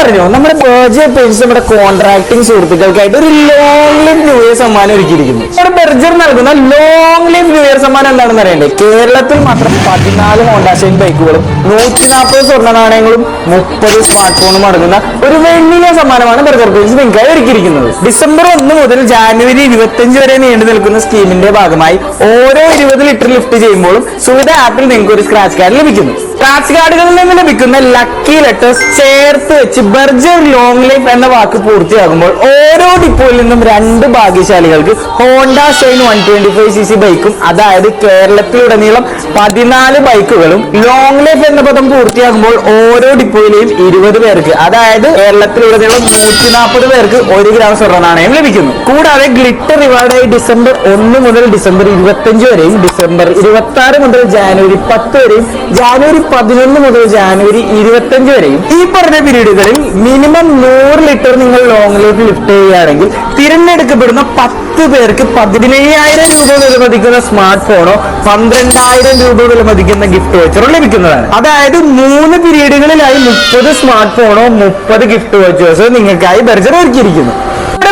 അറിഞ്ഞോ നമ്മുടെ Berger paints നമ്മുടെ കോൺട്രാക്ടിങ് സുഹൃത്തുക്കൾക്കായിട്ട് ഒരു ലോങ് ലിവ് ന്യൂ ഇയർ സമ്മാനം ഒരുക്കിയിരിക്കുന്നു. നമ്മുടെ ബർജർ നൽകുന്ന ലോങ് ലിവ് ന്യൂ ഇയർ സമ്മാനം എന്താണെന്ന് അറിയണ്ടേ? കേരളത്തിൽ മാത്രം 14 ഹോണ്ട ഷൈൻ ബൈക്കുകളും 140 സ്വർണ്ണ നാണയങ്ങളും 30 സ്മാർട്ട് ഫോണും അടങ്ങുന്ന ഒരു വലിയ സമ്മാനമാണ് ബർജർ പെയിന്റ്സ് നിങ്ങൾക്കായി ഒരുക്കിയിരിക്കുന്നത്. ഡിസംബർ 1 മുതൽ ജാനുവരി 25 വരെ നീണ്ടു നിൽക്കുന്ന സ്കീമിന്റെ ഭാഗമായി ഓരോ 20 ലിറ്റർ ലിഫ്റ്റ് ചെയ്യുമ്പോഴും സുവിധ ആപ്പിൽ നിങ്ങൾക്ക് ഒരു സ്ക്രാച്ച് കാർഡ് ലഭിക്കുന്നു. സ്ക്രാച്ച് കാർഡുകളിൽ നിന്ന് ലഭിക്കുന്ന ലക്കി ലെറ്റേഴ്സ് ചേർത്ത് വെച്ച് ബർജർ ലോങ് ലൈഫ് എന്ന വാക്ക് പൂർത്തിയാകുമ്പോൾ ഓരോ ഡിപ്പോയിൽ നിന്നും 2 ഭാഗ്യശാലികൾക്ക് ഹോണ്ട ഷൈൻ 125cc ബൈക്കും, അതായത് കേരളത്തിലുടനീളം 14 ബൈക്കുകളും, ലോങ് ലൈഫ് എന്ന പദം പൂർത്തിയാകുമ്പോൾ ഓരോ ഡിപ്പോയിലെയും 20 പേർക്ക്, അതായത് കേരളത്തിലുടനീളം 140 പേർക്ക് 1 ഗ്രാം സ്വർണ്ണ നാണയം ലഭിക്കുന്നു. കൂടാതെ ഗ്ലിറ്റർ റിവാർഡായി ഡിസംബർ 1 മുതൽ ഡിസംബർ 25 വരെയും, ഡിസംബർ 26 മുതൽ ജാനുവരി 10 വരെയും, ജാനുവരി 11 മുതൽ ജാനുവരി 25 വരെയും ഈ പറഞ്ഞ പീരീഡുകളിൽ മിനിമം 100 ലിറ്റർ നിങ്ങൾ ലോങ് ലൈഫ് ലിഫ്റ്റ് ചെയ്യുകയാണെങ്കിൽ തിരഞ്ഞെടുക്കപ്പെടുന്ന 10 പേർക്ക് 15,000 രൂപ വിലമതിക്കുന്ന സ്മാർട്ട് ഫോണോ 12,000 രൂപ വിലമതിക്കുന്ന ഗിഫ്റ്റ് വൗച്ചറോ ലഭിക്കുന്നതാണ്. അതായത് 3 പീരീഡുകളിലായി 30 സ്മാർട്ട് ഫോണോ 30 ഗിഫ്റ്റ് വൗച്ചേഴ്സോ നിങ്ങൾക്കായി ബർജർ ഒരുക്കിയിരിക്കുന്നു.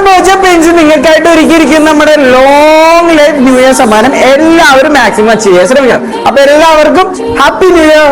ബർജർ പെയിന്റ്സ് നിങ്ങൾക്കായിട്ട് ഒരുക്കിയിരിക്കുന്ന നമ്മുടെ ലോങ് ലൈഫ് ന്യൂ ഇയർ സമ്മാനം എല്ലാവരും മാക്സിമം ചെയ്യാൻ ശ്രമിക്കണം. അപ്പൊ എല്ലാവർക്കും ഹാപ്പി ന്യൂ ഇയർ.